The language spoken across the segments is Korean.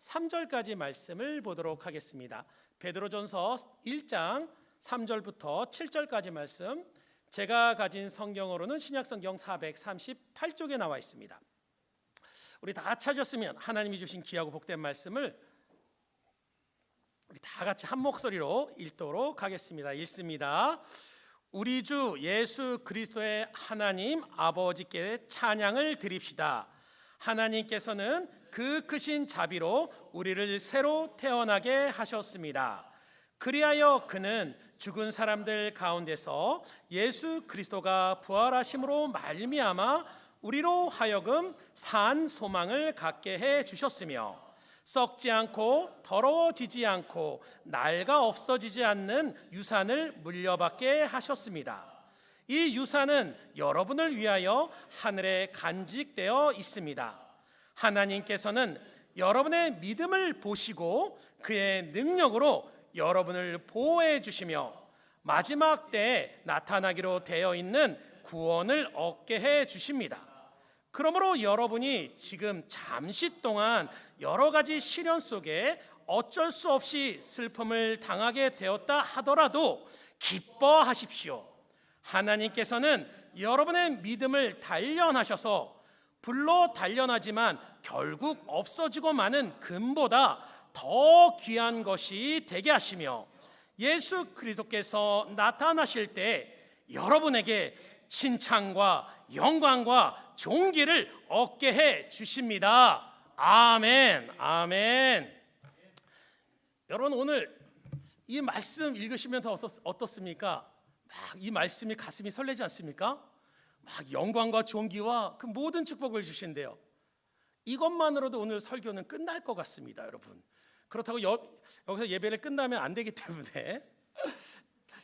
3절까지 말씀을 보도록 하겠습니다. 베드로전서 1장 3절부터 7절까지 말씀, 제가 가진 성경으로는 신약성경 438쪽에 나와 있습니다. 우리 다 찾았으면 하나님이 주신 귀하고 복된 말씀을 우리 다 같이 한 목소리로 읽도록 하겠습니다. 읽습니다. 우리 주 예수 그리스도의 하나님 아버지께 찬양을 드립시다. 하나님께서는 그 크신 자비로 우리를 새로 태어나게 하셨습니다. 그리하여 그는 죽은 사람들 가운데서 예수 그리스도가 부활하심으로 말미암아 우리로 하여금 산 소망을 갖게 해 주셨으며, 썩지 않고 더러워지지 않고 낡아 없어지지 않는 유산을 물려받게 하셨습니다. 이 유산은 여러분을 위하여 하늘에 간직되어 있습니다. 하나님께서는 여러분의 믿음을 보시고 그의 능력으로 여러분을 보호해 주시며 마지막 때에 나타나기로 되어 있는 구원을 얻게 해 주십니다. 그러므로 여러분이 지금 잠시 동안 여러 가지 시련 속에 어쩔 수 없이 슬픔을 당하게 되었다 하더라도 기뻐하십시오. 하나님께서는 여러분의 믿음을 단련하셔서 불로 단련하지만 결국 없어지고 마는 금보다 더 귀한 것이 되게 하시며, 예수 그리스도께서 나타나실 때 여러분에게 칭찬과 영광과 존귀를 얻게 해 주십니다. 아멘, 아멘. 여러분, 오늘 이 말씀 읽으시면서 어떻습니까? 막 이 말씀이 가슴이 설레지 않습니까? 막 영광과 존귀와 그 모든 축복을 주신대요. 이것만으로도 오늘 설교는 끝날 것 같습니다, 여러분. 그렇다고 여기서 예배를 끝나면 안 되기 때문에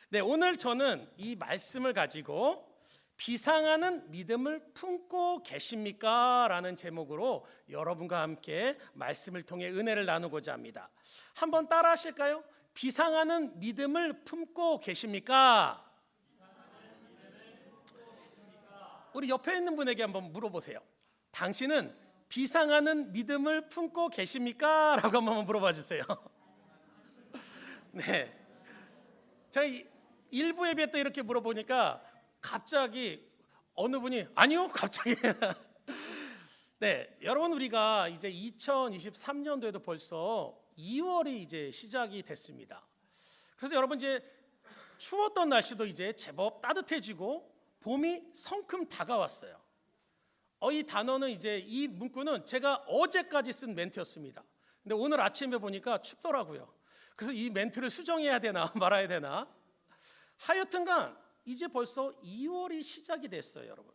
네, 오늘 저는 이 말씀을 가지고 비상하는 믿음을 품고 계십니까? 라는 제목으로 여러분과 함께 말씀을 통해 은혜를 나누고자 합니다. 한번 따라 하실까요? 비상하는 믿음을 품고 계십니까? 우리 옆에 있는 분에게 한번 물어보세요. 당신은 비상하는 믿음을 품고 계십니까? 라고 한번 물어봐 주세요. 네, 제가 일부 예배 때 이렇게 물어보니까 갑자기 어느 분이 아니요, 갑자기 네, 여러분, 우리가 이제 2023년도에도 벌써 2월이 이제 시작이 됐습니다. 그래서 여러분, 이제 추웠던 날씨도 이제 제법 따뜻해지고 봄이 성큼 다가왔어요. 이 단어는 이제 이 문구는 제가 어제까지 쓴 멘트였습니다. 근데 오늘 아침에 보니까 춥더라고요. 그래서 이 멘트를 수정해야 되나 말아야 되나, 하여튼간 이제 벌써 2월이 시작이 됐어요, 여러분.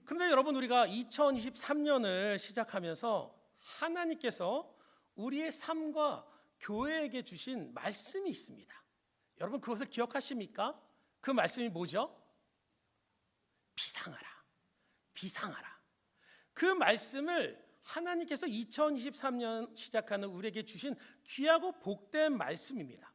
그런데 여러분, 우리가 2023년을 시작하면서 하나님께서 우리의 삶과 교회에게 주신 말씀이 있습니다. 여러분, 그것을 기억하십니까? 그 말씀이 뭐죠? 비상하라, 비상하라. 그 말씀을 하나님께서 2023년 시작하는 우리에게 주신 귀하고 복된 말씀입니다.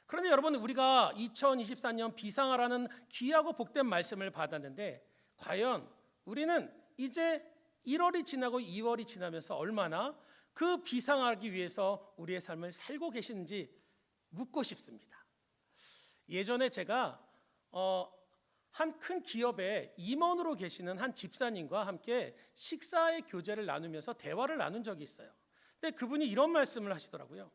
그런데 여러분, 우리가 2024년 비상하라는 귀하고 복된 말씀을 받았는데, 과연 우리는 이제 1월이 지나고 2월이 지나면서 얼마나 그 비상하기 위해서 우리의 삶을 살고 계시는지 묻고 싶습니다. 예전에 제가 한 큰 기업의 임원으로 계시는 한 집사님과 함께 식사의 교제를 나누면서 대화를 나눈 적이 있어요. 근데 그분이 이런 말씀을 하시더라고요.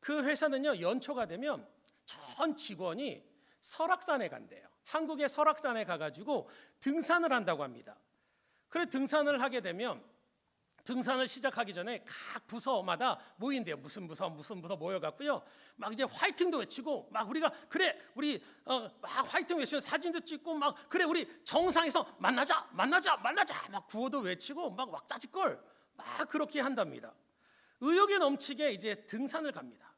그 회사는요, 연초가 되면 전 직원이 설악산에 간대요. 한국의 설악산에 가가지고 등산을 한다고 합니다. 그래, 등산을 하게 되면 등산을 시작하기 전에 각 부서마다 모인대요. 무슨 부서 모여갖고요, 막 이제 화이팅도 외치고, 막 우리가 그래 우리 막 화이팅 외치면 사진도 찍고, 막 그래 우리 정상에서 만나자 막 구호도 외치고 막 왁자지껄 막 그렇게 한답니다. 의욕이 넘치게 이제 등산을 갑니다.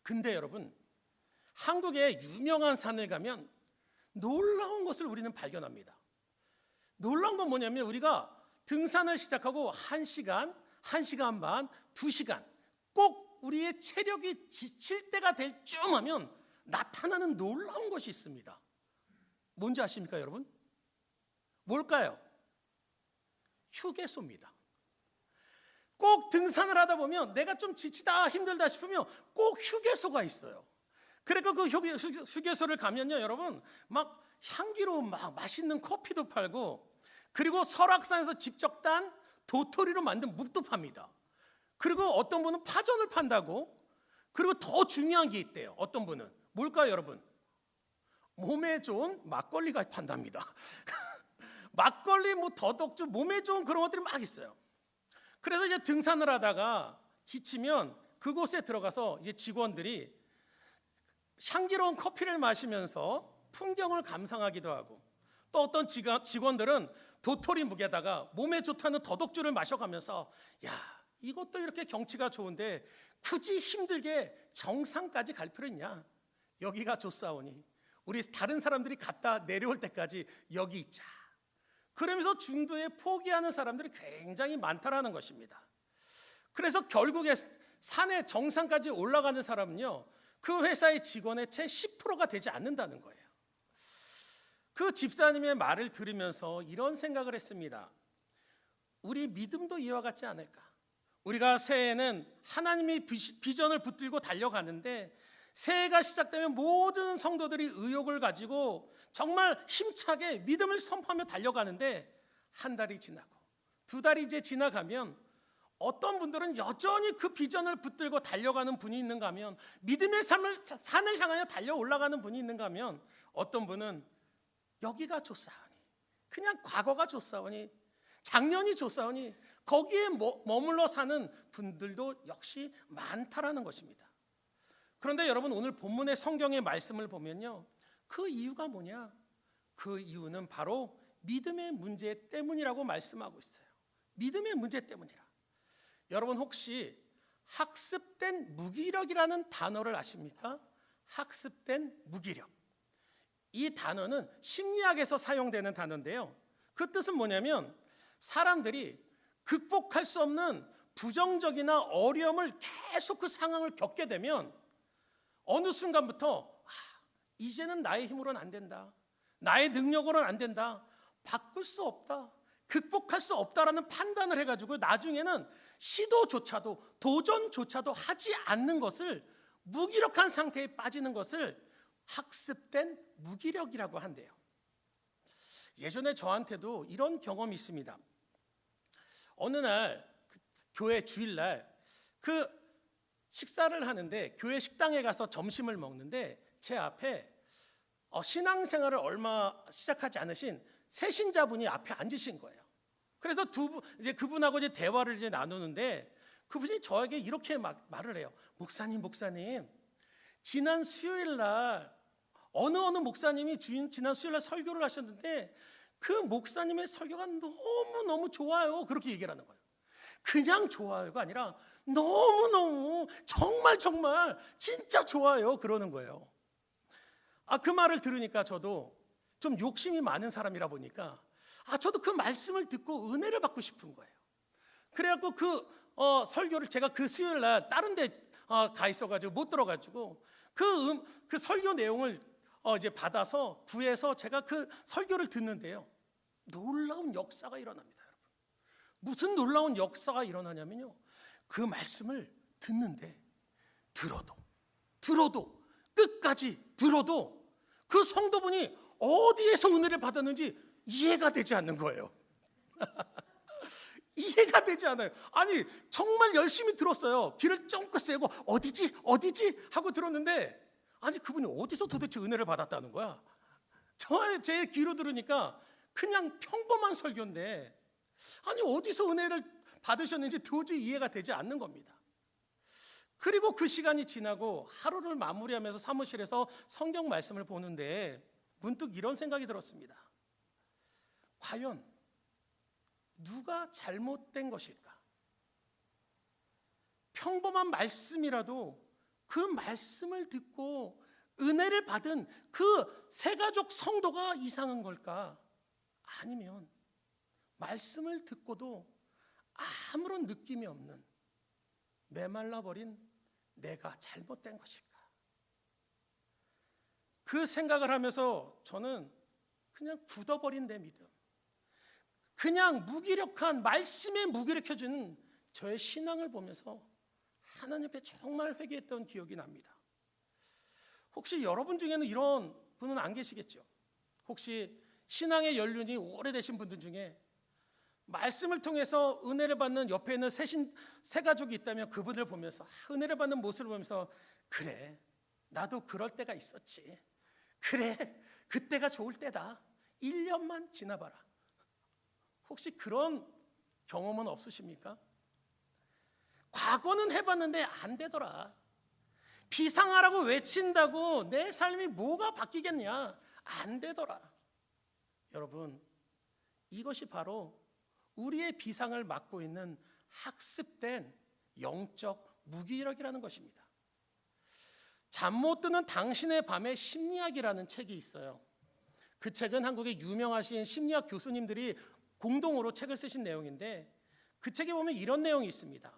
근데 여러분, 한국의 유명한 산을 가면 놀라운 것을 우리는 발견합니다. 놀라운 건 뭐냐면, 우리가 등산을 시작하고 1시간, 1시간 반, 2시간 꼭 우리의 체력이 지칠 때가 될 쯤 하면 나타나는 놀라운 것이 있습니다. 뭔지 아십니까, 여러분? 뭘까요? 휴게소입니다. 꼭 등산을 하다 보면 내가 좀 지치다 힘들다 싶으면 꼭 휴게소가 있어요. 그러니까 그 휴게소를 가면요, 여러분, 막 향기로운 막 맛있는 커피도 팔고, 그리고 설악산에서 직접 딴 도토리로 만든 묵도 팝니다. 그리고 어떤 분은 파전을 판다고. 그리고 더 중요한 게 있대요. 어떤 분은 뭘까요, 여러분? 몸에 좋은 막걸리가 판답니다. 막걸리, 뭐 더덕주, 몸에 좋은 그런 것들이 막 있어요. 그래서 이제 등산을 하다가 지치면 그곳에 들어가서 이제 직원들이 향기로운 커피를 마시면서 풍경을 감상하기도 하고, 또 어떤 직원들은 도토리 묵에다가 몸에 좋다는 더덕주를 마셔가면서, 야, 이것도 이렇게 경치가 좋은데 굳이 힘들게 정상까지 갈 필요 있냐? 여기가 좋사오니 우리 다른 사람들이 갔다 내려올 때까지 여기 있자. 그러면서 중도에 포기하는 사람들이 굉장히 많다라는 것입니다. 그래서 결국에 산의 정상까지 올라가는 사람은요, 그 회사의 직원의 채 10%가 되지 않는다는 거예요. 그 집사님의 말을 들으면서 이런 생각을 했습니다. 우리 믿음도 이와 같지 않을까? 우리가 새해에는 하나님의 비전을 붙들고 달려가는데, 새해가 시작되면 모든 성도들이 의욕을 가지고 정말 힘차게 믿음을 선포하며 달려가는데, 한 달이 지나고 두 달이 이제 지나가면 어떤 분들은 여전히 그 비전을 붙들고 달려가는 분이 있는가 하면, 믿음의 산을 향하여 달려 올라가는 분이 있는가 하면, 어떤 분은 여기가 좋사오니, 그냥 과거가 좋사오니, 작년이 좋사오니 거기에 머물러 사는 분들도 역시 많다라는 것입니다. 그런데 여러분, 오늘 본문의 성경의 말씀을 보면요, 그 이유가 뭐냐? 그 이유는 바로 믿음의 문제 때문이라고 말씀하고 있어요. 믿음의 문제 때문이라. 여러분, 혹시 학습된 무기력이라는 단어를 아십니까? 학습된 무기력. 이 단어는 심리학에서 사용되는 단어인데요, 그 뜻은 뭐냐면, 사람들이 극복할 수 없는 부정적이나 어려움을 계속 그 상황을 겪게 되면 어느 순간부터 이제는 나의 힘으로는 안 된다, 나의 능력으로는 안 된다, 바꿀 수 없다, 극복할 수 없다라는 판단을 해가지고 나중에는 시도조차도, 도전조차도 하지 않는 것을, 무기력한 상태에 빠지는 것을 학습된 무기력이라고 한대요. 예전에 저한테도 이런 경험이 있습니다. 어느 날 교회 주일날 그 식사를 하는데, 교회 식당에 가서 점심을 먹는데 제 앞에 신앙생활을 얼마 시작하지 않으신 새신자분이 앞에 앉으신 거예요. 그래서 이제 그분하고 이제 대화를 이제 나누는데, 그분이 저에게 이렇게 말을 해요. 목사님, 지난 수요일 날 어느 목사님이 지난 수요일 날 설교를 하셨는데 그 목사님의 설교가 너무너무 좋아요. 그렇게 얘기를 하는 거예요. 그냥 좋아요가 아니라 너무너무 정말 진짜 좋아요. 그러는 거예요. 그 말을 들으니까 저도 좀 욕심이 많은 사람이라 보니까 저도 그 말씀을 듣고 은혜를 받고 싶은 거예요. 그래갖고 그 설교를 제가 그 수요일 날 다른 데 가 있어가지고 못 들어가지고 그 설교 내용을 이제 받아서 구해서 제가 그 설교를 듣는데요, 놀라운 역사가 일어납니다, 여러분. 무슨 놀라운 역사가 일어나냐면요, 그 말씀을 듣는데 들어도 끝까지 들어도 그 성도분이 어디에서 은혜를 받았는지 이해가 되지 않는 거예요. 이해가 되지 않아요. 아니, 정말 열심히 들었어요. 귀를 쫑긋 세고 어디지 하고 들었는데, 아니, 그분이 어디서 도대체 은혜를 받았다는 거야? 제 귀로 들으니까 그냥 평범한 설교인데, 아니, 어디서 은혜를 받으셨는지 도저히 이해가 되지 않는 겁니다. 그리고 그 시간이 지나고 하루를 마무리하면서 사무실에서 성경 말씀을 보는데 문득 이런 생각이 들었습니다. 과연 누가 잘못된 것일까? 평범한 말씀이라도 그 말씀을 듣고 은혜를 받은 그 새가족 성도가 이상한 걸까? 아니면 말씀을 듣고도 아무런 느낌이 없는 메말라버린 내가 잘못된 것일까? 그 생각을 하면서 저는 그냥 굳어버린 내 믿음, 그냥 무기력한 말씀에 무기력해지는 저의 신앙을 보면서 하나님 앞에 정말 회개했던 기억이 납니다. 혹시 여러분 중에는 이런 분은 안 계시겠죠? 혹시 신앙의 연륜이 오래되신 분들 중에 말씀을 통해서 은혜를 받는 옆에 있는 새 가족이 있다면 그분을 보면서 은혜를 받는 모습을 보면서 그래, 나도 그럴 때가 있었지. 그래, 그때가 좋을 때다. 1년만 지나봐라. 혹시 그런 경험은 없으십니까? 과거는 해봤는데 안 되더라. 비상하라고 외친다고 내 삶이 뭐가 바뀌겠냐? 안 되더라. 여러분, 이것이 바로 우리의 비상을 막고 있는 학습된 영적 무기력이라는 것입니다. 잠 못 드는 당신의 밤의 심리학이라는 책이 있어요. 그 책은 한국의 유명하신 심리학 교수님들이 공동으로 책을 쓰신 내용인데, 그 책에 보면 이런 내용이 있습니다.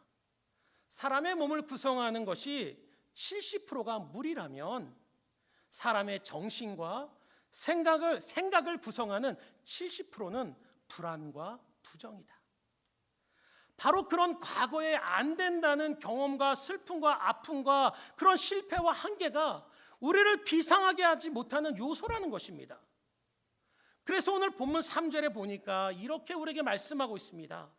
사람의 몸을 구성하는 것이 70%가 물이라면 사람의 정신과 생각을 구성하는 70%는 불안과 부정이다. 바로 그런 과거에 안 된다는 경험과 슬픔과 아픔과 그런 실패와 한계가 우리를 비상하게 하지 못하는 요소라는 것입니다. 그래서 오늘 본문 3절에 보니까 이렇게 우리에게 말씀하고 있습니다.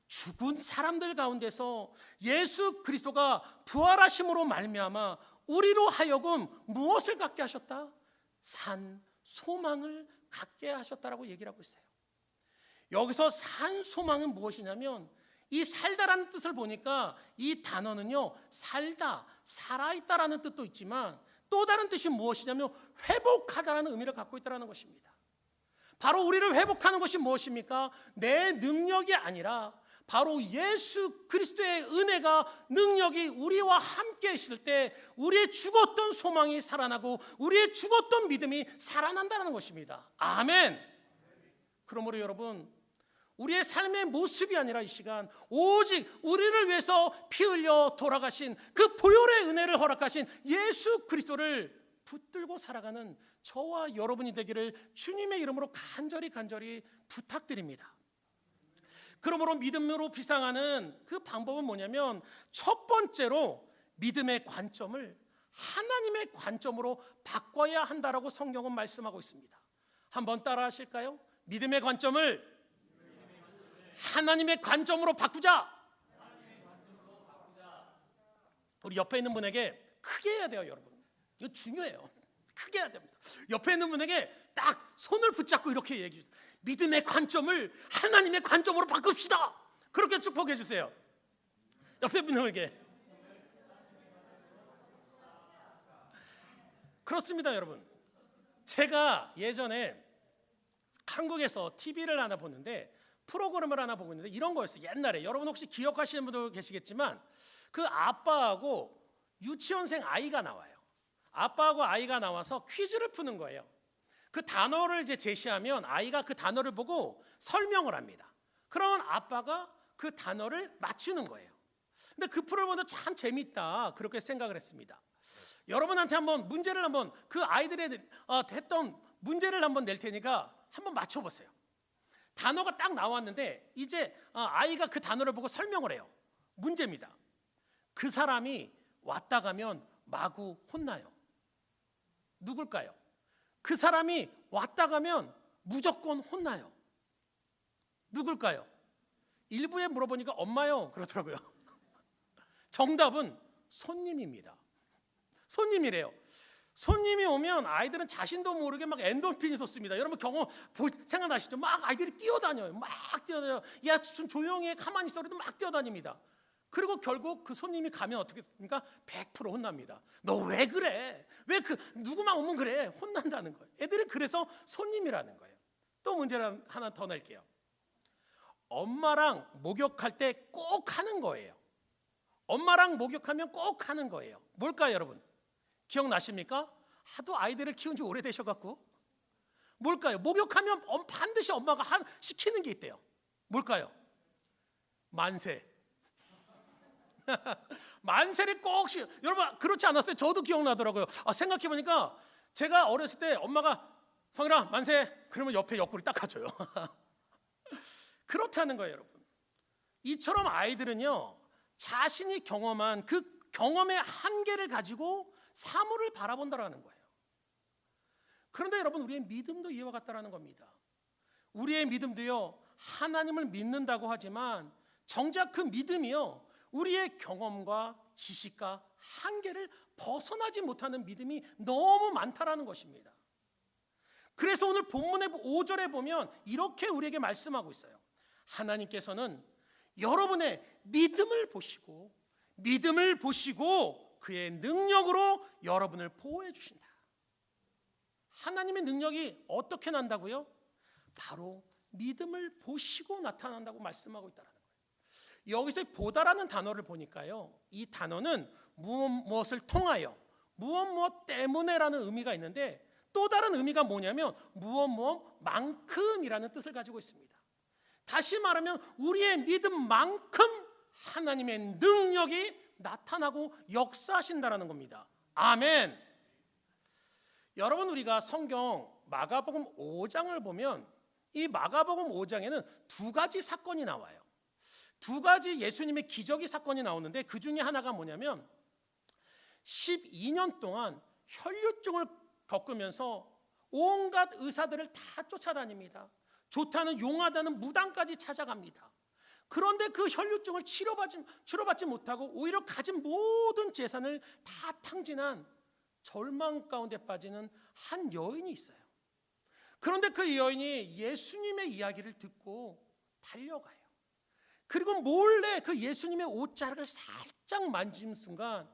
죽은 사람들 가운데서 예수 그리스도가 부활하심으로 말미암아 우리로 하여금 무엇을 갖게 하셨다? 산 소망을 갖게 하셨다라고 얘기를 하고 있어요. 여기서 산 소망은 무엇이냐면, 이 살다라는 뜻을 보니까 이 단어는요, 살다, 살아있다라는 뜻도 있지만 또 다른 뜻이 무엇이냐면 회복하다라는 의미를 갖고 있다는 것입니다. 바로 우리를 회복하는 것이 무엇입니까? 내 능력이 아니라 바로 예수 그리스도의 은혜가, 능력이 우리와 함께 있을 때 우리의 죽었던 소망이 살아나고 우리의 죽었던 믿음이 살아난다는 것입니다. 아멘. 그러므로 여러분, 우리의 삶의 모습이 아니라 이 시간 오직 우리를 위해서 피 흘려 돌아가신 그 보혈의 은혜를 허락하신 예수 그리스도를 붙들고 살아가는 저와 여러분이 되기를 주님의 이름으로 간절히 부탁드립니다. 그러므로 믿음으로 비상하는 그 방법은 뭐냐면, 첫 번째로 믿음의 관점을 하나님의 관점으로 바꿔야 한다라고 성경은 말씀하고 있습니다. 한번 따라 하실까요? 믿음의 관점을 하나님의 관점으로 바꾸자. 우리 옆에 있는 분에게 크게 해야 돼요, 여러분. 이거 중요해요. 크게 해야 됩니다. 옆에 있는 분에게 딱 손을 붙잡고 이렇게 얘기해 주세요. 믿음의 관점을 하나님의 관점으로 바꿉시다. 그렇게 축복해 주세요. 옆에 있는 분에게. 그렇습니다, 여러분. 제가 예전에 한국에서 TV를 하나 보는데, 프로그램을 하나 보고 있는데 이런 거였어요. 옛날에 여러분 혹시 기억하시는 분들 계시겠지만, 그 아빠하고 유치원생 아이가 나와요. 아빠하고 아이가 나와서 퀴즈를 푸는 거예요. 그 단어를 이제 제시하면 아이가 그 단어를 보고 설명을 합니다. 그러면 아빠가 그 단어를 맞추는 거예요. 근데 그 프로그램도 참 재밌다, 그렇게 생각을 했습니다. 여러분한테 한번 문제를 한번, 그 아이들의 했던 문제를 한번 낼 테니까 한번 맞춰보세요. 단어가 딱 나왔는데 이제 아이가 그 단어를 보고 설명을 해요. 문제입니다. 그 사람이 왔다 가면 마구 혼나요. 누굴까요? 그 사람이 왔다 가면 무조건 혼나요. 누굴까요? 일부에 물어보니까 엄마요 그러더라고요. 정답은 손님입니다. 손님이래요. 손님이 오면 아이들은 자신도 모르게 막 엔돌핀이 솟습니다. 여러분 경험 생각나시죠? 막 아이들이 뛰어다녀요. 막 뛰어다녀요. 야, 좀 조용히 해, 가만히 있어. 그래도 막 뛰어다닙니다. 그리고 결국 그 손님이 가면 어떻게 됩니까? 100% 혼납니다. 너 왜 그래? 왜 누구만 오면 그래? 혼난다는 거예요. 애들이 그래서 손님이라는 거예요. 또 문제를 하나 더 낼게요. 엄마랑 목욕할 때 꼭 하는 거예요. 엄마랑 목욕하면 꼭 하는 거예요. 뭘까요, 여러분? 기억나십니까? 하도 아이들을 키운 지 오래되셔갖고. 뭘까요? 목욕하면 반드시 엄마가 시키는 게 있대요. 뭘까요? 만세. 만세를 꼭 여러분 그렇지 않았어요? 저도 기억나더라고요. 생각해보니까 제가 어렸을 때 엄마가 성일아 만세 그러면 옆에 옆구리 닦아줘요. 그렇다는 거예요, 여러분. 이처럼 아이들은요, 자신이 경험한 그 경험의 한계를 가지고 사물을 바라본다라는 거예요. 그런데 여러분, 우리의 믿음도 이와 같다라는 겁니다. 우리의 믿음도요, 하나님을 믿는다고 하지만 정작 그 믿음이요, 우리의 경험과 지식과 한계를 벗어나지 못하는 믿음이 너무 많다라는 것입니다. 그래서 오늘 본문의 5절에 보면 이렇게 우리에게 말씀하고 있어요. 하나님께서는 여러분의 믿음을 보시고 그의 능력으로 여러분을 보호해 주신다. 하나님의 능력이 어떻게 난다고요? 바로 믿음을 보시고 나타난다고 말씀하고 있다는 거예요. 여기서 보다라는 단어를 보니까요, 이 단어는 무엇을 통하여, 무엇 때문에라는 의미가 있는데, 또 다른 의미가 뭐냐면 무엇만큼이라는 뜻을 가지고 있습니다. 다시 말하면 우리의 믿음만큼 하나님의 능력이 나타나고 역사하신다는 겁니다. 아멘. 여러분, 우리가 성경 마가복음 5장을 보면 이 마가복음 5장에는 두 가지 사건이 나와요. 두 가지 예수님의 기적의 사건이 나오는데, 그 중에 하나가 뭐냐면 12년 동안 혈류증을 겪으면서 온갖 의사들을 다 쫓아다닙니다. 좋다는 용하다는 무당까지 찾아갑니다. 그런데 그 혈류증을 치료받지 못하고 오히려 가진 모든 재산을 다 탕진한 절망 가운데 빠지는 한 여인이 있어요. 그런데 그 여인이 예수님의 이야기를 듣고 달려가요. 그리고 몰래 그 예수님의 옷자락을 살짝 만지는 순간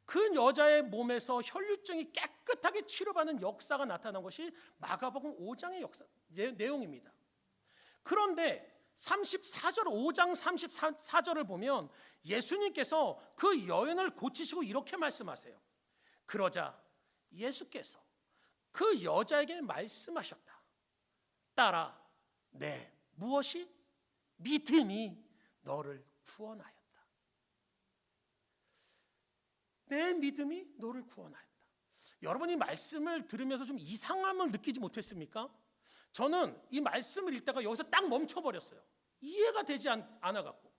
그 여자의 몸에서 혈류증이 깨끗하게 치료받는 역사가 나타난 것이 마가복음 5장의 역사 내용입니다. 그런데 34절, 5장 34절을 보면 예수님께서 그 여인을 고치시고 이렇게 말씀하세요. 그러자 예수께서 그 여자에게 말씀하셨다. 딸아, 무엇이? 믿음이 너를 구원하였다. 내 믿음이 너를 구원하였다. 여러분, 이 말씀을 들으면서 좀 이상함을 느끼지 못했습니까? 저는 이 말씀을 읽다가 여기서 딱 멈춰버렸어요. 이해가 되지 않아갖고.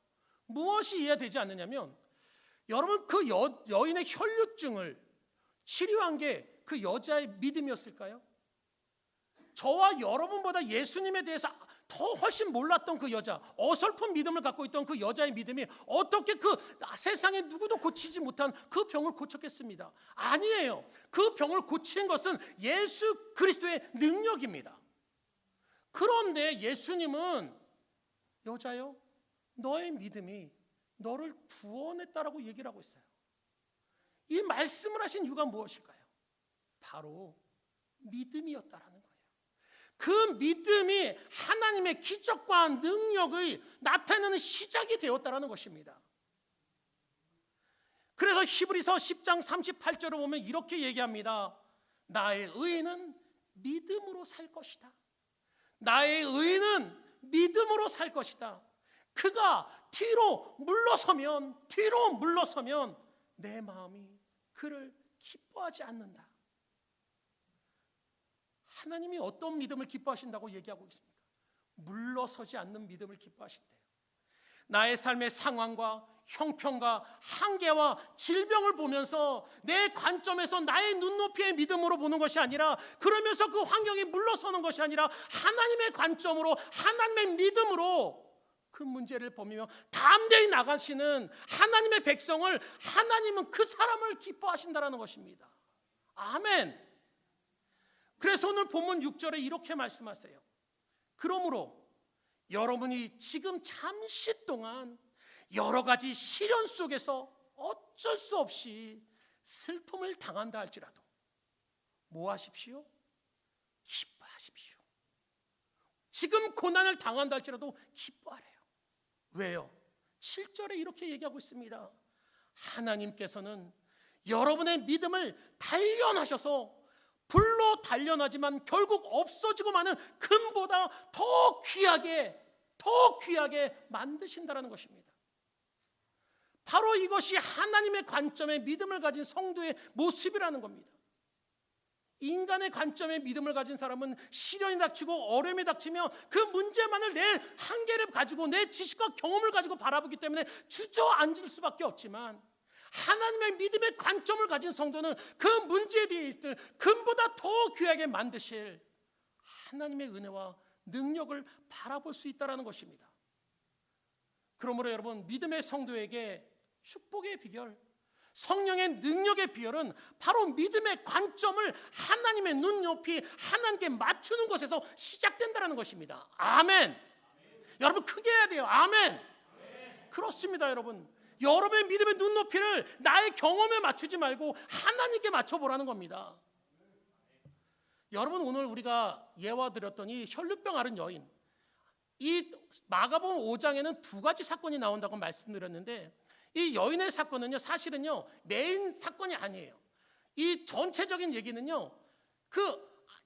무엇이 이해되지 않느냐면, 여러분, 그 여인의 혈류증을 치료한 게 그 여자의 믿음이었을까요? 저와 여러분보다 예수님에 대해서 더 훨씬 몰랐던 그 여자, 어설픈 믿음을 갖고 있던 그 여자의 믿음이 어떻게 그 세상에 누구도 고치지 못한 그 병을 고쳤겠습니다. 아니에요. 그 병을 고친 것은 예수 그리스도의 능력입니다. 그런데 예수님은 여자요, 너의 믿음이 너를 구원했다라고 얘기를 하고 있어요. 이 말씀을 하신 이유가 무엇일까요? 바로 믿음이었다라는 거예요. 그 믿음이 하나님의 기적과 능력의 나타내는 시작이 되었다라는 것입니다. 그래서 히브리서 10장 38절을 보면 이렇게 얘기합니다. 나의 의인은 믿음으로 살 것이다. 나의 의인은 믿음으로 살 것이다. 그가 뒤로 물러서면 내 마음이 그를 기뻐하지 않는다. 하나님이 어떤 믿음을 기뻐하신다고 얘기하고 있습니까? 물러서지 않는 믿음을 기뻐하신대요. 나의 삶의 상황과 형편과 한계와 질병을 보면서 내 관점에서 나의 눈높이의 믿음으로 보는 것이 아니라, 그러면서 그 환경이 물러서는 것이 아니라 하나님의 관점으로, 하나님의 믿음으로 그 문제를 보며 담대히 나가시는 하나님의 백성을, 하나님은 그 사람을 기뻐하신다는 것입니다. 아멘. 그래서 오늘 본문 6절에 이렇게 말씀하세요. 그러므로 여러분이 지금 잠시 동안 여러 가지 시련 속에서 어쩔 수 없이 슬픔을 당한다 할지라도 뭐 하십시오? 기뻐하십시오. 지금 고난을 당한다 할지라도 기뻐하래요. 왜요? 7절에 이렇게 얘기하고 있습니다. 하나님께서는 여러분의 믿음을 단련하셔서 불로 단련하지만 결국 없어지고 마는 금보다 더 귀하게 만드신다는 것입니다. 바로 이것이 하나님의 관점의 믿음을 가진 성도의 모습이라는 겁니다. 인간의 관점의 믿음을 가진 사람은 시련이 닥치고 어려움이 닥치면 그 문제만을 내 한계를 가지고 내 지식과 경험을 가지고 바라보기 때문에 주저앉을 수밖에 없지만, 하나님의 믿음의 관점을 가진 성도는 그 문제에 대해 있을 금보다 더 귀하게 만드실 하나님의 은혜와 능력을 바라볼 수 있다는 것입니다. 그러므로 여러분, 믿음의 성도에게 축복의 비결, 성령의 능력의 비결은 바로 믿음의 관점을 하나님의 눈높이, 하나님께 맞추는 것에서 시작된다는 것입니다. 아멘. 여러분, 크게 해야 돼요. 아멘. 그렇습니다. 여러분, 여러분의 믿음의 눈높이를 나의 경험에 맞추지 말고 하나님께 맞춰보라는 겁니다. 여러분, 오늘 우리가 예화 드렸던 이 혈루병 앓은 여인, 이 마가복음 5장에는 두 가지 사건이 나온다고 말씀드렸는데, 이 여인의 사건은요, 사실은요 메인 사건이 아니에요. 이 전체적인 얘기는요, 그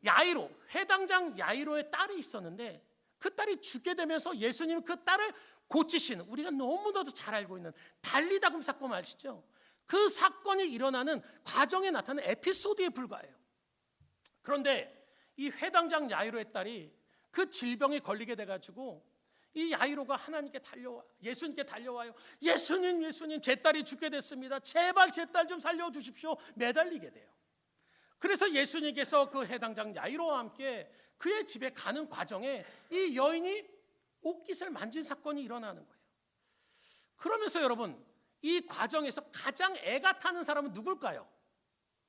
야이로, 회당장 야이로의 딸이 있었는데, 그 딸이 죽게 되면서 예수님 그 딸을 고치시는, 우리가 너무나도 잘 알고 있는 달리다금 사건 아시죠? 그 사건이 일어나는 과정에 나타나는 에피소드에 불과해요. 그런데 이 회당장 야이로의 딸이 그 질병에 걸리게 돼가지고 이 야이로가 하나님께 달려와, 예수님께 달려와요. 예수님, 예수님, 제 딸이 죽게 됐습니다. 제발 제 딸 좀 살려주십시오. 매달리게 돼요. 그래서 예수님께서 그 해당장 야이로와 함께 그의 집에 가는 과정에 이 여인이 옷깃을 만진 사건이 일어나는 거예요. 그러면서 여러분, 이 과정에서 가장 애가 타는 사람은 누굴까요?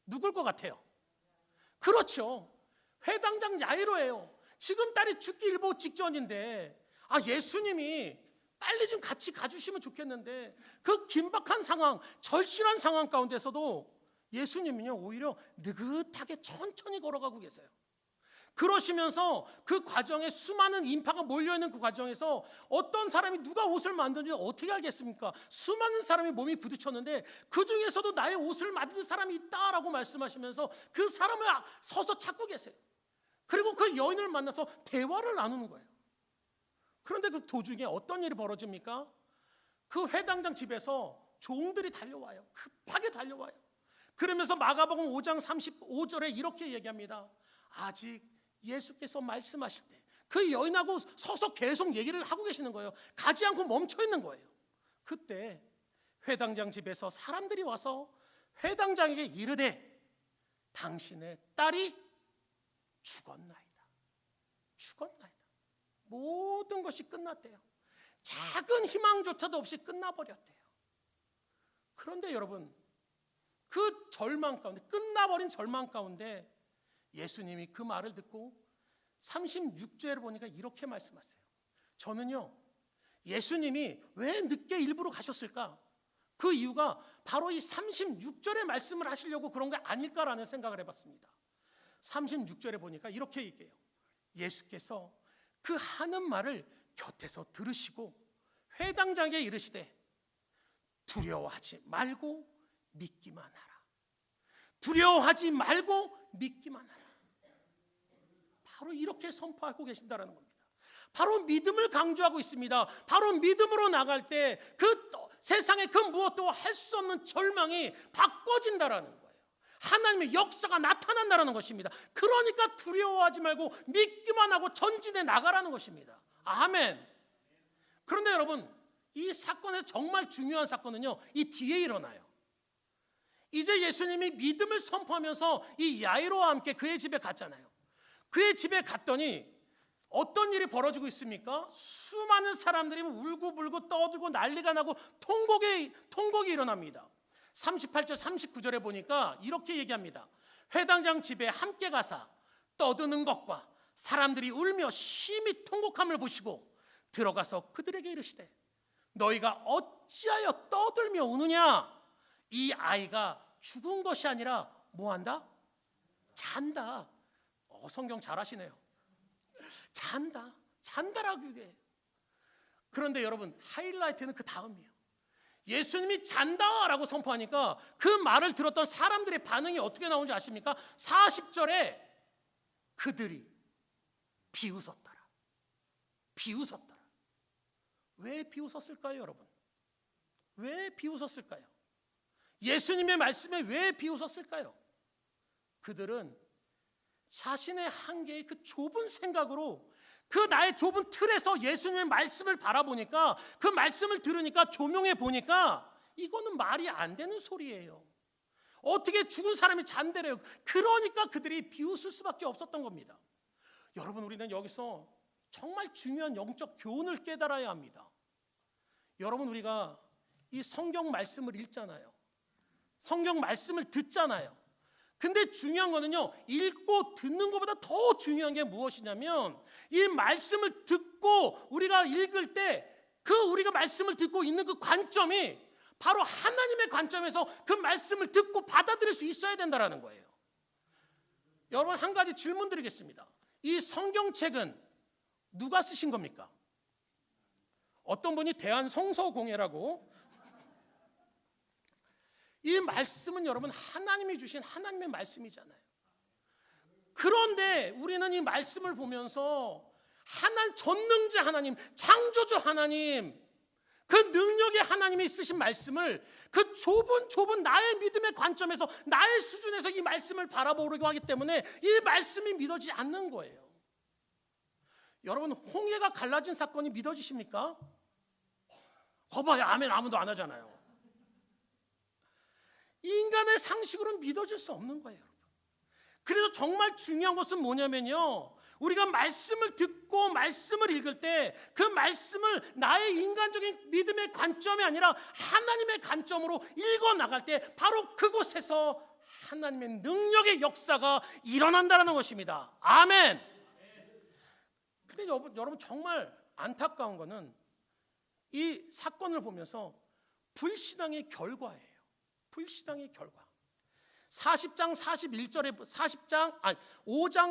누굴 것 같아요? 그렇죠, 회당장 야이로예요. 지금 딸이 죽기 일보 직전인데, 예수님이 빨리 좀 같이 가주시면 좋겠는데, 그 긴박한 상황, 절실한 상황 가운데서도 예수님은요 오히려 느긋하게 천천히 걸어가고 계세요. 그러시면서 그 과정에 수많은 인파가 몰려있는 그 과정에서 어떤 사람이 누가 옷을 만든지 어떻게 알겠습니까? 수많은 사람이 몸이 부딪혔는데 그 중에서도 나의 옷을 만든 사람이 있다라고 말씀하시면서 그 사람을 서서 찾고 계세요. 그리고 그 여인을 만나서 대화를 나누는 거예요. 그런데 그 도중에 어떤 일이 벌어집니까? 그 회당장 집에서 종들이 달려와요. 급하게 달려와요. 그러면서 마가복음 5장 35절에 이렇게 얘기합니다. 아직 예수께서 말씀하실 때 그 여인하고 서서 계속 얘기를 하고 계시는 거예요. 가지 않고 멈춰 있는 거예요. 그때 회당장 집에서 사람들이 와서 회당장에게 이르되 당신의 딸이 죽었나이다. 죽었나이다. 모든 것이 끝났대요. 작은 희망조차도 없이 끝나버렸대요. 그런데 여러분, 그 절망 가운데, 끝나버린 절망 가운데 예수님이 그 말을 듣고 36절에 보니까 이렇게 말씀하세요. 저는요, 예수님이 왜 늦게 일부러 가셨을까? 그 이유가 바로 이 36절의 말씀을 하시려고 그런 게 아닐까라는 생각을 해봤습니다. 36절에 보니까 이렇게 얘기해요. 예수께서 그 하는 말을 곁에서 들으시고 회당장에게 이르시되 두려워하지 말고 믿기만 하라. 두려워하지 말고 믿기만 하라. 바로 이렇게 선포하고 계신다는 겁니다. 바로 믿음을 강조하고 있습니다. 바로 믿음으로 나갈 때 그 세상의 그 무엇도 할 수 없는 절망이 바꿔진다라는 거예요. 하나님의 역사가 나타난다는 것입니다. 그러니까 두려워하지 말고 믿기만 하고 전진해 나가라는 것입니다. 아멘. 그런데 여러분, 이 사건의 정말 중요한 사건은요, 이 뒤에 일어나요. 이제 예수님이 믿음을 선포하면서 이 야이로와 함께 그의 집에 갔잖아요. 그의 집에 갔더니 어떤 일이 벌어지고 있습니까? 수많은 사람들이 울고불고 떠들고 난리가 나고 통곡이 일어납니다. 38절 39절에 보니까 이렇게 얘기합니다. 회당장 집에 함께 가사 떠드는 것과 사람들이 울며 심히 통곡함을 보시고 들어가서 그들에게 이르시되 너희가 어찌하여 떠들며 우느냐? 이 아이가 죽은 것이 아니라 뭐한다? 잔다. 성경 잘하시네요. 잔다라고 얘기해요. 그런데 여러분, 하이라이트는 그 다음이에요. 예수님이 잔다라고 선포하니까 그 말을 들었던 사람들의 반응이 어떻게 나오는지 아십니까? 40절에 그들이 비웃었더라. 왜 비웃었을까요, 여러분? 왜 비웃었을까요? 예수님의 말씀에 왜 비웃었을까요? 그들은 자신의 한계의 그 좁은 생각으로 그 나의 좁은 틀에서 예수님의 말씀을 바라보니까 그 말씀을 들으니까 조명해 보니까 이거는 말이 안 되는 소리예요. 어떻게 죽은 사람이 잔대래요. 그러니까 그들이 비웃을 수밖에 없었던 겁니다. 여러분, 우리는 여기서 정말 중요한 영적 교훈을 깨달아야 합니다. 여러분, 우리가 이 성경 말씀을 읽잖아요. 성경 말씀을 듣잖아요. 근데 중요한 거는요, 읽고 듣는 것보다 더 중요한 게 무엇이냐면 이 말씀을 듣고 우리가 읽을 때 그 우리가 말씀을 듣고 있는 그 관점이 바로 하나님의 관점에서 그 말씀을 듣고 받아들일 수 있어야 된다는 거예요. 여러분, 한 가지 질문 드리겠습니다. 이 성경책은 누가 쓰신 겁니까? 어떤 분이 대한성서공회라고. 이 말씀은 여러분 하나님이 주신 하나님의 말씀이잖아요. 그런데 우리는 이 말씀을 보면서 전능자 하나님, 창조주 하나님, 그 능력의 하나님이 쓰신 말씀을 그 좁은 나의 믿음의 관점에서, 나의 수준에서 이 말씀을 바라보려고 하기 때문에 이 말씀이 믿어지지 않는 거예요. 여러분, 홍해가 갈라진 사건이 믿어지십니까? 거봐요, 아멘 아무도 안 하잖아요. 인간의 상식으로는 믿어질 수 없는 거예요. 그래서 정말 중요한 것은 뭐냐면요, 우리가 말씀을 듣고 말씀을 읽을 때 그 말씀을 나의 인간적인 믿음의 관점이 아니라 하나님의 관점으로 읽어 나갈 때 바로 그곳에서 하나님의 능력의 역사가 일어난다는 것입니다. 아멘. 근데 여러분 정말 안타까운 거는 이 사건을 보면서 불신앙의 결과예요. 불신앙의 결과. 5장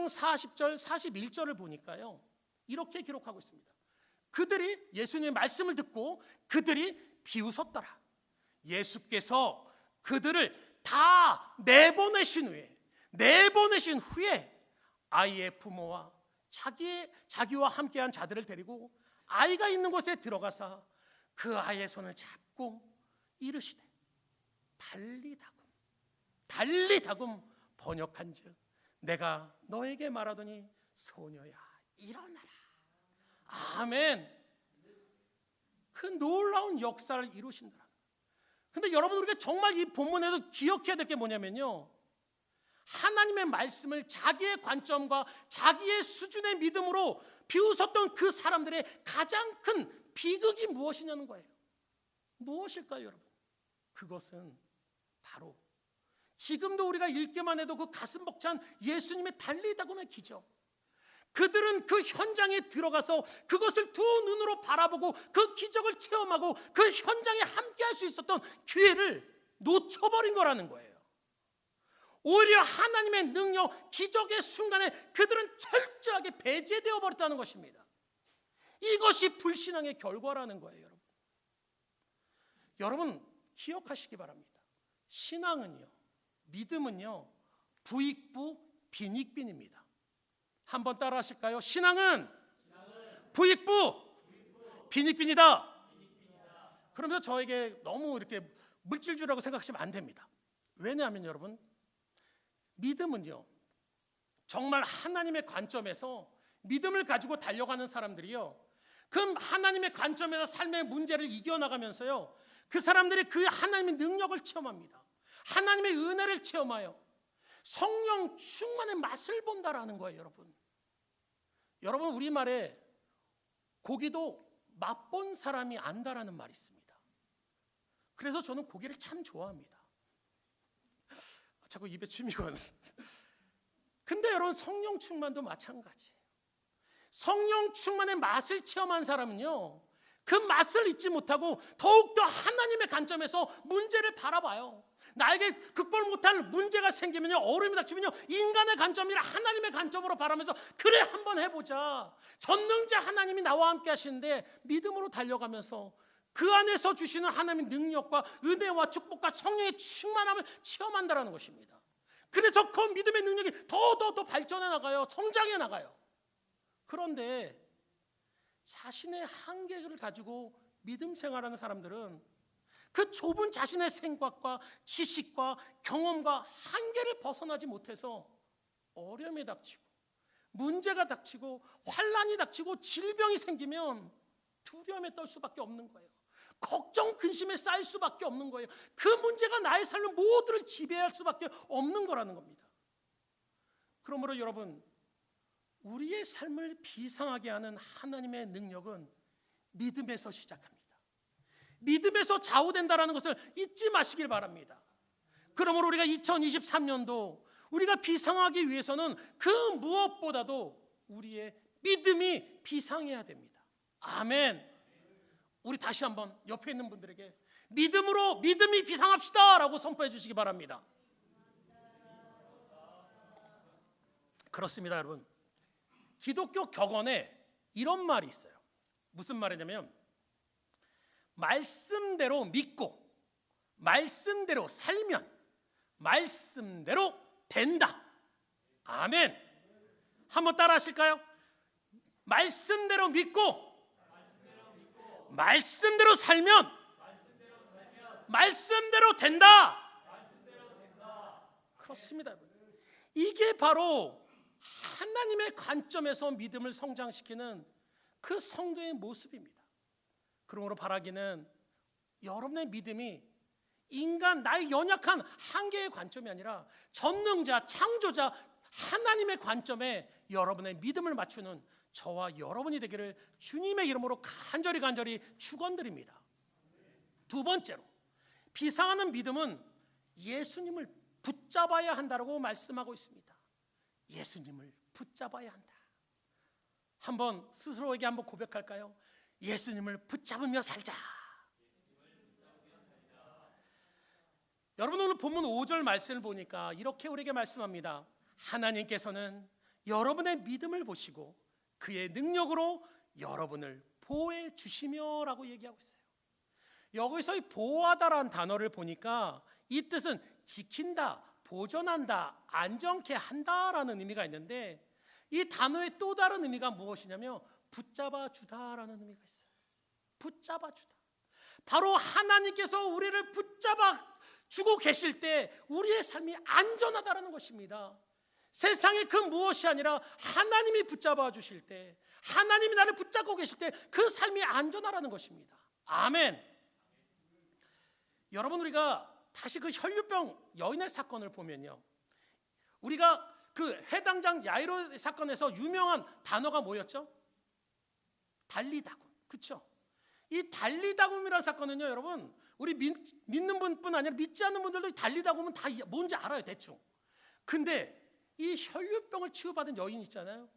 40절 41절을 보니까요, 이렇게 기록하고 있습니다. 그들이 예수님의 말씀을 듣고 그들이 비웃었더라. 예수께서 그들을 다 내보내신 후에 아이의 부모와 자기와 함께한 자들을 데리고 아이가 있는 곳에 들어가사 그 아이의 손을 잡고 이르시되 달리다금 번역한즉 내가 너에게 말하더니 소녀야 일어나라. 아멘. 그 놀라운 역사를 이루신다. 근데 여러분, 우리가 정말 이 본문에서 기억해야 될 게 뭐냐면요, 하나님의 말씀을 자기의 관점과 자기의 수준의 믿음으로 비웃었던 그 사람들의 가장 큰 비극이 무엇이냐는 거예요. 무엇일까요, 여러분? 그것은 바로 지금도 우리가 읽기만 해도 그 가슴 벅찬 예수님의 달리다금의 기적. 그들은 그 현장에 들어가서 그것을 두 눈으로 바라보고 그 기적을 체험하고 그 현장에 함께할 수 있었던 기회를 놓쳐버린 거라는 거예요. 오히려 하나님의 능력, 기적의 순간에 그들은 철저하게 배제되어 버렸다는 것입니다. 이것이 불신앙의 결과라는 거예요, 여러분. 여러분, 기억하시기 바랍니다. 신앙은요, 믿음은요, 부익부 빈익빈입니다. 한번 따라 하실까요? 신앙은 부익부 빈익빈이다. 그러면서 저에게 너무 이렇게 물질주라고 생각하시면 안 됩니다. 왜냐하면 여러분, 믿음은요, 정말 하나님의 관점에서 믿음을 가지고 달려가는 사람들이요, 그 하나님의 관점에서 삶의 문제를 이겨나가면서요, 그 사람들이 그 하나님의 능력을 체험합니다. 하나님의 은혜를 체험하여 성령 충만의 맛을 본다라는 거예요, 여러분. 여러분, 우리말에 고기도 맛본 사람이 안다라는 말이 있습니다. 그래서 저는 고기를 참 좋아합니다. 자꾸 입에 침이 가는. 근데 여러분, 성령 충만도 마찬가지예요. 성령 충만의 맛을 체험한 사람은요, 그 맛을 잊지 못하고 더욱더 하나님의 관점에서 문제를 바라봐요. 나에게 극복 못할 문제가 생기면요, 어려움이 닥치면요, 인간의 관점이 아니라 하나님의 관점으로 바라면서 그래 한번 해보자. 전능자 하나님이 나와 함께 하시는데 믿음으로 달려가면서 그 안에서 주시는 하나님의 능력과 은혜와 축복과 성령의 충만함을 체험한다는 것입니다. 그래서 그 믿음의 능력이 더 발전해 나가요. 성장해 나가요. 그런데 자신의 한계를 가지고 믿음 생활하는 사람들은 그 좁은 자신의 생각과 지식과 경험과 한계를 벗어나지 못해서 어려움이 닥치고 문제가 닥치고 환난이 닥치고 질병이 생기면 두려움에 떨 수밖에 없는 거예요. 걱정 근심에 쌓일 수밖에 없는 거예요. 그 문제가 나의 삶을 모두를 지배할 수밖에 없는 거라는 겁니다. 그러므로 여러분, 우리의 삶을 비상하게 하는 하나님의 능력은 믿음에서 시작합니다. 믿음에서 좌우된다는 것을 잊지 마시길 바랍니다. 그러므로 우리가 2023년도 우리가 비상하기 위해서는 그 무엇보다도 우리의 믿음이 비상해야 됩니다. 아멘. 우리 다시 한번 옆에 있는 분들에게 믿음이 비상합시다 라고 선포해 주시기 바랍니다. 그렇습니다, 여러분. 기독교 격언에 이런 말이 있어요. 무슨 말이냐면, 말씀대로 믿고 말씀대로 살면 말씀대로 된다. 아멘. 한번 따라 하실까요? 말씀대로 믿고 말씀대로 살면 말씀대로 된다. 그렇습니다. 이게 바로 하나님의 관점에서 믿음을 성장시키는 그 성도의 모습입니다. 그러므로 바라기는 여러분의 믿음이 인간, 나의 연약한 한계의 관점이 아니라 전능자, 창조자 하나님의 관점에 여러분의 믿음을 맞추는 저와 여러분이 되기를 주님의 이름으로 간절히 축원드립니다. 두 번째로, 비상하는 믿음은 예수님을 붙잡아야 한다고 말씀하고 있습니다. 예수님을 붙잡아야 한다. 한번 스스로에게 한번 고백할까요? 예수님을 붙잡으며 살자. 여러분, 오늘 본문 5절 말씀을 보니까 이렇게 우리에게 말씀합니다. 하나님께서는 여러분의 믿음을 보시고 그의 능력으로 여러분을 보호해 주시며 라고 얘기하고 있어요. 여기서 이 보호하다라는 단어를 보니까 이 뜻은 지킨다, 보존한다, 안정케 한다라는 의미가 있는데, 이 단어의 또 다른 의미가 무엇이냐면 붙잡아 주다라는 의미가 있어요. 붙잡아 주다. 바로 하나님께서 우리를 붙잡아 주고 계실 때 우리의 삶이 안전하다라는 것입니다. 세상의 그 무엇이 아니라 하나님이 붙잡아 주실 때, 하나님이 나를 붙잡고 계실 때 그 삶이 안전하다는 것입니다. 아멘. 여러분, 우리가 다시 그 혈류병 여인의 사건을 보면요, 우리가 그 해당장 야이로 사건에서 유명한 단어가 뭐였죠? 달리다굼. 그렇죠? 이 달리다굼이라는 사건은요, 여러분, 우리 믿는 분뿐 아니라 믿지 않는 분들도 달리다굼은 다 뭔지 알아요, 대충. 근데 이 혈류병을 치유받은 여인 있잖아요,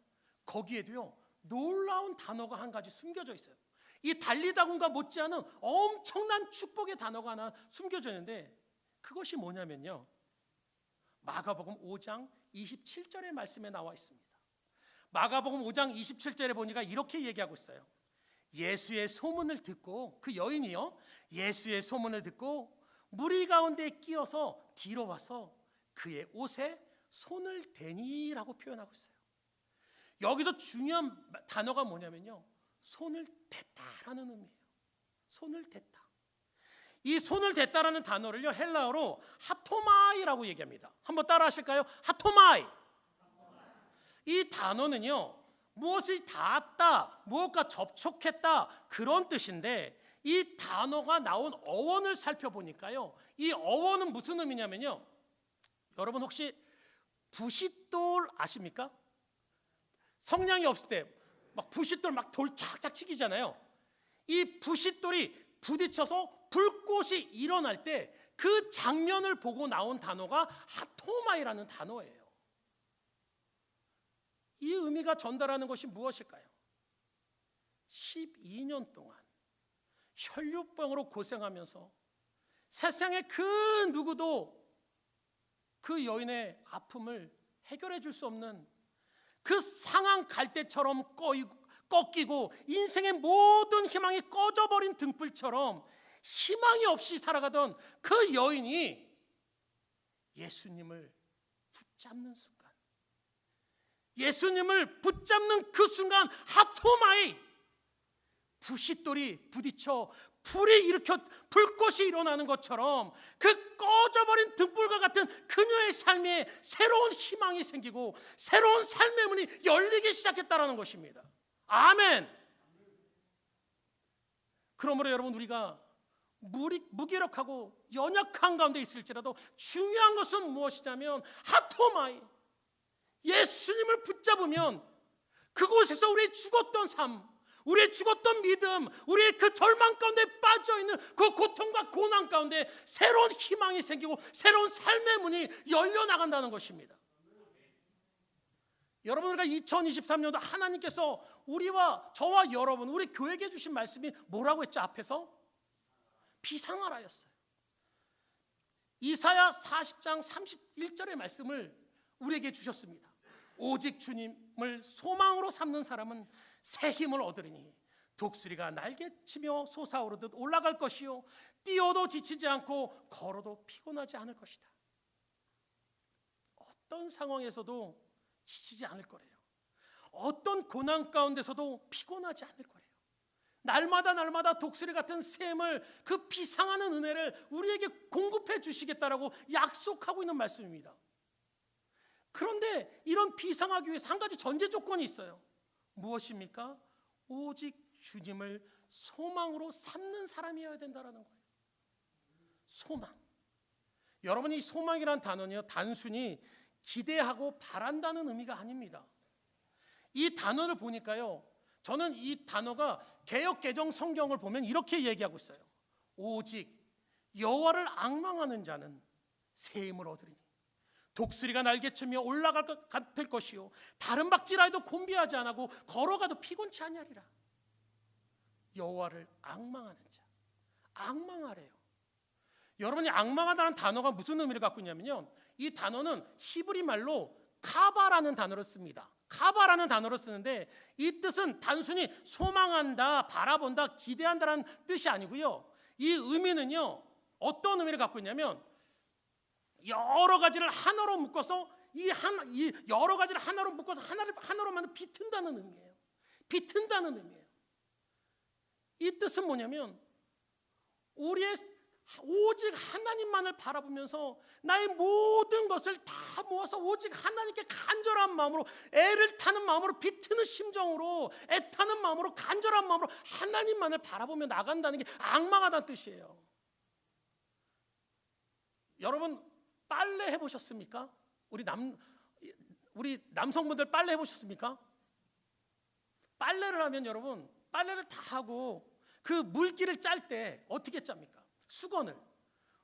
거기에도요 놀라운 단어가 한 가지 숨겨져 있어요. 이 달리다굼과 못지않은 엄청난 축복의 단어가 하나 숨겨져 있는데, 그것이 뭐냐면요, 마가복음 5장 27절의 말씀에 나와 있습니다. 마가복음 5장 27절에 보니까 이렇게 얘기하고 있어요. 예수의 소문을 듣고, 그 여인이요, 예수의 소문을 듣고 무리 가운데 끼어서 뒤로 와서 그의 옷에 손을 대니라고 표현하고 있어요. 여기서 중요한 단어가 뭐냐면요, 손을 댔다라는 의미예요. 손을 댔다. 이 손을 댔다라는 단어를요, 헬라어로 하토마이라고 얘기합니다. 한번 따라 하실까요? 하토마이. 이 단어는요, 무엇이 닿았다, 무엇과 접촉했다, 그런 뜻인데, 이 단어가 나온 어원을 살펴보니까요, 이 어원은 무슨 의미냐면요, 여러분 혹시 부싯돌 아십니까? 성냥이 없을 때 막 부싯돌 막 돌 착착 치기잖아요. 이 부싯돌이 부딪혀서 불꽃이 일어날 때 그 장면을 보고 나온 단어가 하토마이라는 단어예요. 이 의미가 전달하는 것이 무엇일까요? 12년 동안 혈류병으로 고생하면서 세상의 그 누구도 그 여인의 아픔을 해결해 줄 수 없는 그 상한 갈대처럼 꺾이고 인생의 모든 희망이 꺼져버린 등불처럼 희망이 없이 살아가던 그 여인이 예수님을 붙잡는 순간, 예수님을 붙잡는 그 순간, 하토마이, 부싯돌이 부딪혀 불꽃이 일어나는 것처럼 그 꺼져버린 등불과 같은 그녀의 우리의 삶에 새로운 희망이 생기고 새로운 삶의 문이 열리기 시작했다라는 것입니다. 아멘. 그러므로 여러분, 우리가 무기력하고 연약한 가운데 있을지라도 중요한 것은 무엇이냐면 하토마이, 예수님을 붙잡으면 그곳에서 우리의 죽었던 삶, 우리의 죽었던 믿음, 우리의 그 절망 가운데 빠져있는 그 고통과 고난 가운데 새로운 희망이 생기고 새로운 삶의 문이 열려나간다는 것입니다. 여러분, 우리가 2023년도 하나님께서 우리와 저와 여러분, 우리 교회에게 주신 말씀이 뭐라고 했죠? 앞에서 비상하라였어요. 이사야 40장 31절의 말씀을 우리에게 주셨습니다. 오직 주님을 소망으로 삼는 사람은 새 힘을 얻으리니 독수리가 날개치며 솟아오르듯 올라갈 것이요 뛰어도 지치지 않고 걸어도 피곤하지 않을 것이다. 어떤 상황에서도 지치지 않을 거래요. 어떤 고난 가운데서도 피곤하지 않을 거래요. 날마다 독수리 같은 샘을, 그 비상하는 은혜를 우리에게 공급해 주시겠다라고 약속하고 있는 말씀입니다. 그런데 이런 비상하기 위해서 한 가지 전제 조건이 있어요. 무엇입니까? 오직 주님을 소망으로 삼는 사람이어야 된다는 거예요. 소망. 여러분, 이 소망이란 단어는요, 단순히 기대하고 바란다는 의미가 아닙니다. 이 단어를 보니까요, 저는 이 단어가 개역개정 성경을 보면 이렇게 얘기하고 있어요. 오직 여호와를 앙망하는 자는 새 힘을 얻으리니 독수리가 날개치며 올라갈 것 같을 것이요 다른 박질하여도 곤비하지 않고 걸어가도 피곤치 아니하리라. 여호와를 앙망하는 자, 앙망하래요. 여러분이 앙망하다는 단어가 무슨 의미를 갖고 있냐면요, 이 단어는 히브리 말로 카바라는 단어를 씁니다. 카바라는 단어를 쓰는데 이 뜻은 단순히 소망한다, 바라본다, 기대한다라는 뜻이 아니고요, 이 의미는요 어떤 의미를 갖고 있냐면 여러 가지를 하나로 묶어서 이 여러 가지를 하나로 묶어서 하나로만 비튼다는 의미예요. 비튼다는 의미예요. 이 뜻은 뭐냐면 우리의 오직 하나님만을 바라보면서 나의 모든 것을 다 모아서 오직 하나님께 간절한 마음으로, 애를 타는 마음으로, 비트는 심정으로, 애타는 마음으로, 간절한 마음으로 하나님만을 바라보며 나간다는 게 앙망하다는 뜻이에요. 여러분, 빨래 해보셨습니까? 우리 남성분들 빨래 해보셨습니까? 빨래를 하면 여러분, 빨래를 다 하고 그 물기를 짤 때 어떻게 짭니까? 수건을.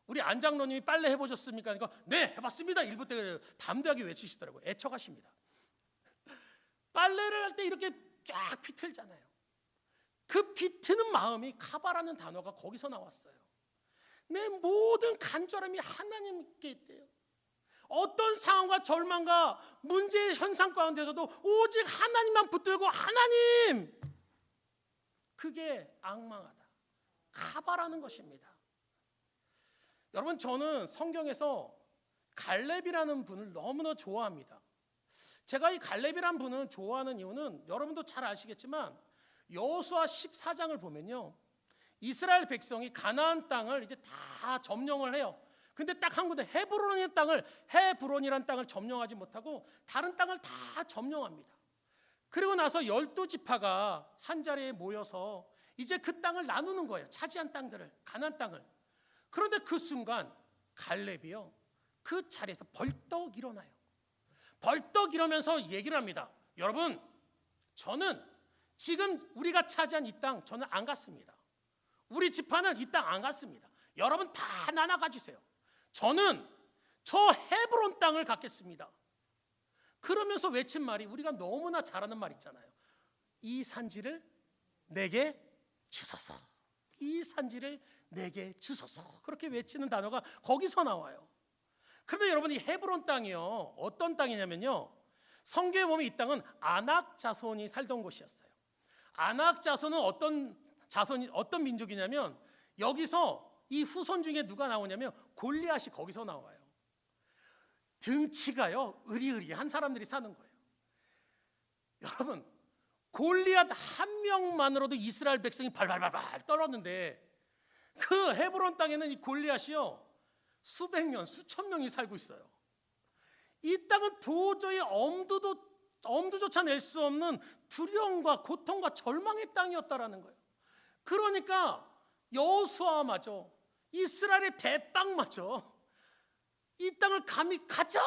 우리 안장로님이 빨래 해보셨습니까? 그러니까 네, 해봤습니다. 일부 때 담대하게 외치시더라고요. 애척하십니다. 빨래를 할 때 이렇게 쫙 비틀잖아요. 그 비트는 마음이 카바라는 단어가 거기서 나왔어요. 내 모든 간절함이 하나님께 있대요. 어떤 상황과 절망과 문제의 현상 가운데서도 오직 하나님만 붙들고 하나님, 그게 앙망하다, 카바라는 것입니다. 여러분, 저는 성경에서 갈렙이라는 분을 너무나 좋아합니다. 제가 이 갈렙이라는 분을 좋아하는 이유는 여러분도 잘 아시겠지만 여호수아 14장을 보면요, 이스라엘 백성이 가나안 땅을 이제 다 점령을 해요. 근데 딱 한 군데 헤브론이라는 땅을 점령하지 못하고 다른 땅을 다 점령합니다. 그리고 나서 12지파가 한 자리에 모여서 이제 그 땅을 나누는 거예요. 차지한 땅들을, 가나안 땅을. 그런데 그 순간 갈렙이요, 그 자리에서 벌떡 일어나요. 벌떡 일어나면서 얘기를 합니다. 여러분, 저는 지금 우리가 차지한 이 땅 저는 안 갔습니다. 우리 지파는 이 땅 안 갔습니다. 여러분 다 나눠 가주세요. 저는 저 헤브론 땅을 갖겠습니다. 그러면서 외친 말이 우리가 너무나 잘 아는 말 있잖아요. 이 산지를 내게 주소서. 이 산지를 내게 주소서. 그렇게 외치는 단어가 거기서 나와요. 그런데 여러분, 이 헤브론 땅이요, 어떤 땅이냐면요, 성경에 보면 이 땅은 아낙 자손이 살던 곳이었어요. 아낙 자손은 어떤 민족이냐면, 여기서 이 후손 중에 누가 나오냐면 골리앗이 거기서 나와요. 등치가요 으리으리한 사람들이 사는 거예요. 여러분, 골리앗 한 명만으로도 이스라엘 백성이 발발발발 떨었는데 그 헤브론 땅에는 이 골리앗이요 수백 명, 수천 명이 살고 있어요. 이 땅은 도저히 엄두조차 낼 수 없는 두려움과 고통과 절망의 땅이었다라는 거예요. 그러니까 여호수아마저, 이스라엘의 대빵마저 이 땅을 감히 가자,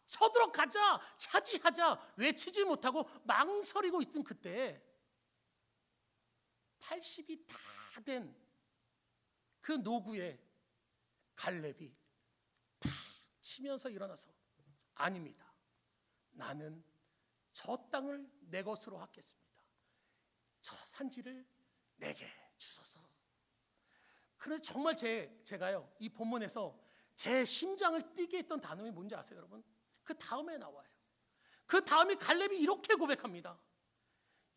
서둘러 가자, 차지하자 외치지 못하고 망설이고 있던 그때 80이 다 된 그 노구에 갈렙이 탁 치면서 일어나서, 아닙니다. 나는 저 땅을 내 것으로 하겠습니다. 저 산지를 내게 주소서. 그런데 정말 제가요, 이 본문에서 제 심장을 뛰게 했던 단어가 뭔지 아세요, 여러분? 그 다음에 나와요. 그 다음에 갈렙이 이렇게 고백합니다.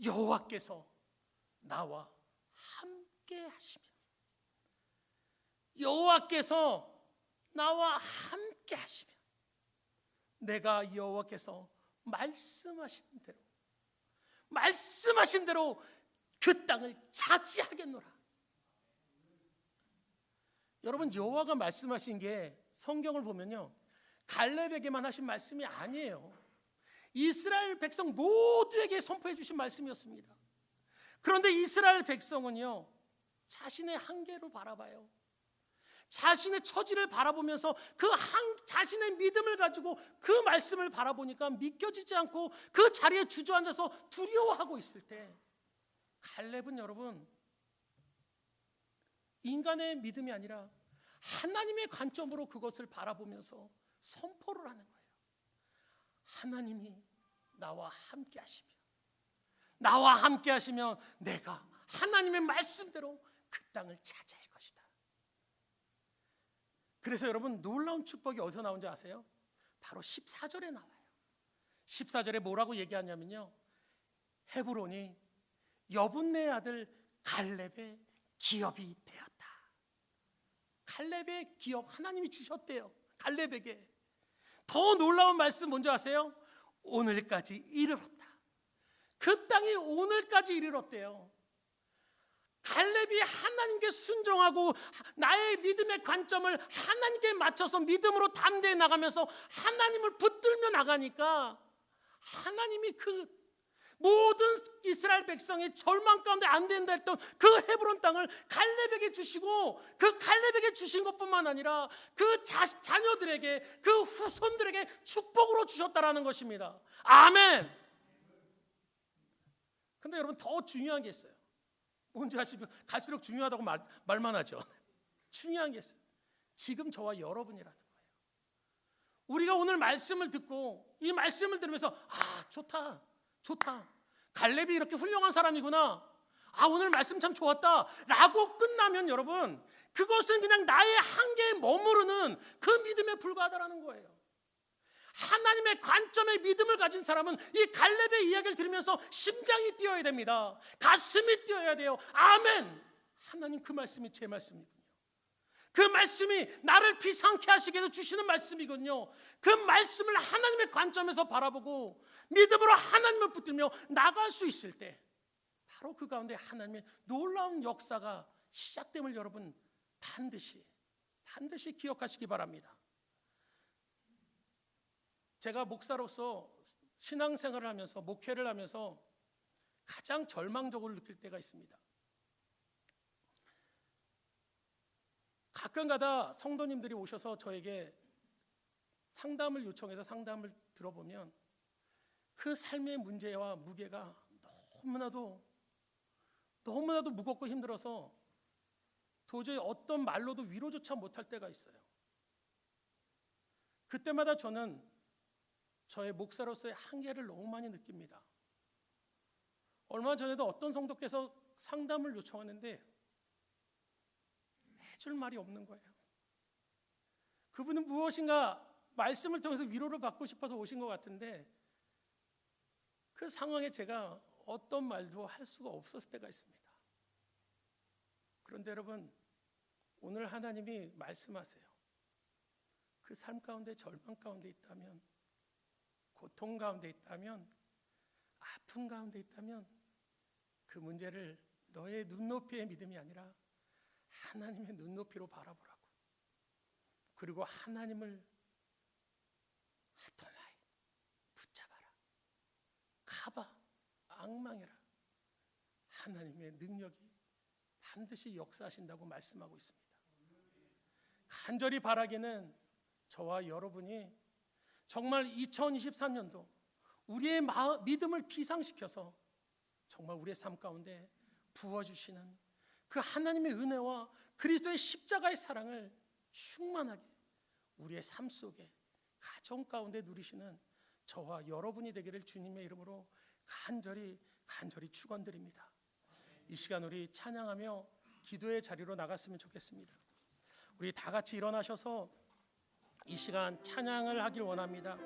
여호와께서 나와 함께 하시며, 여호와께서 나와 함께 하시며, 내가 여호와께서 말씀하신 대로 그 땅을 차지하겠노라. 여러분, 여호와가 말씀하신 게 성경을 보면요, 갈렙에게만 하신 말씀이 아니에요. 이스라엘 백성 모두에게 선포해 주신 말씀이었습니다. 그런데 이스라엘 백성은요, 자신의 한계로 바라봐요. 자신의 처지를 바라보면서 자신의 믿음을 가지고 그 말씀을 바라보니까 믿겨지지 않고 그 자리에 주저앉아서 두려워하고 있을 때, 갈렙은 여러분, 인간의 믿음이 아니라 하나님의 관점으로 그것을 바라보면서 선포를 하는 거예요. 하나님이 나와 함께 하시며, 나와 함께 하시면 내가 하나님의 말씀대로 그 땅을 차지할 것이다. 그래서 여러분, 놀라운 축복이 어디서 나온지 아세요? 바로 14절에 나와요. 14절에 뭐라고 얘기하냐면요, 헤브론이 여분네 아들 갈렙의 기업이 되었다. 갈렙의 기업 하나님이 주셨대요, 갈렙에게. 더 놀라운 말씀 뭔지 아세요? 오늘까지 이르렀다. 그 땅이 오늘까지 이르렀대요. 갈렙이 하나님께 순종하고 나의 믿음의 관점을 하나님께 맞춰서 믿음으로 담대히 나가면서 하나님을 붙들며 나가니까, 하나님이 그 모든 이스라엘 백성이 절망 가운데 안 된다 했던 그 헤브론 땅을 갈렙에게 주시고, 그 갈렙에게 주신 것뿐만 아니라 그 자녀들에게, 그 후손들에게 축복으로 주셨다라는 것입니다. 아멘. 근데 여러분, 더 중요한 게 있어요. 뭔지 아시면 갈수록 중요하다고 말만 하죠. 중요한 게 있어요. 지금 저와 여러분이라는 거예요. 우리가 오늘 말씀을 듣고 이 말씀을 들으면서 좋다, 갈렙이 이렇게 훌륭한 사람이구나, 오늘 말씀 참 좋았다 라고 끝나면 여러분, 그것은 그냥 나의 한계에 머무르는 그 믿음에 불과하다라는 거예요. 하나님의 관점의 믿음을 가진 사람은 이 갈렙의 이야기를 들으면서 심장이 뛰어야 됩니다. 가슴이 뛰어야 돼요. 아멘. 하나님, 그 말씀이 제 말씀이군요. 그 말씀이 나를 비상케 하시게 해서 주시는 말씀이군요. 그 말씀을 하나님의 관점에서 바라보고 믿음으로 하나님을 붙들며 나갈 수 있을 때, 바로 그 가운데 하나님의 놀라운 역사가 시작됨을 여러분 반드시 기억하시기 바랍니다. 제가 목사로서 신앙생활을 하면서, 목회를 하면서 가장 절망적으로 느낄 때가 있습니다. 가끔가다 성도님들이 오셔서 저에게 상담을 요청해서 상담을 들어보면 그 삶의 문제와 무게가 너무나도 무겁고 힘들어서 도저히 어떤 말로도 위로조차 못할 때가 있어요. 그때마다 저는 저의 목사로서의 한계를 너무 많이 느낍니다. 얼마 전에도 어떤 성도께서 상담을 요청하는데 해줄 말이 없는 거예요. 그분은 무엇인가 말씀을 통해서 위로를 받고 싶어서 오신 것 같은데, 그 상황에 제가 어떤 말도 할 수가 없었을 때가 있습니다. 그런데 여러분, 오늘 하나님이 말씀하세요. 그 삶 가운데, 절망 가운데 있다면, 고통 가운데 있다면, 아픔 가운데 있다면, 그 문제를 너의 눈높이의 믿음이 아니라 하나님의 눈높이로 바라보라고. 그리고 하나님을 가봐, 앙망해라. 하나님의 능력이 반드시 역사하신다고 말씀하고 있습니다. 간절히 바라기는 저와 여러분이 정말 2023년도 우리의 믿음을 비상시켜서 정말 우리의 삶 가운데 부어주시는 그 하나님의 은혜와 그리스도의 십자가의 사랑을 충만하게 우리의 삶 속에 가정 가운데 누리시는 저와 여러분이 되기를 주님의 이름으로 간절히 축원드립니다. 이 시간 우리 찬양하며 기도의 자리로 나갔으면 좋겠습니다. 우리 다 같이 일어나셔서 이 시간 찬양을 하길 원합니다.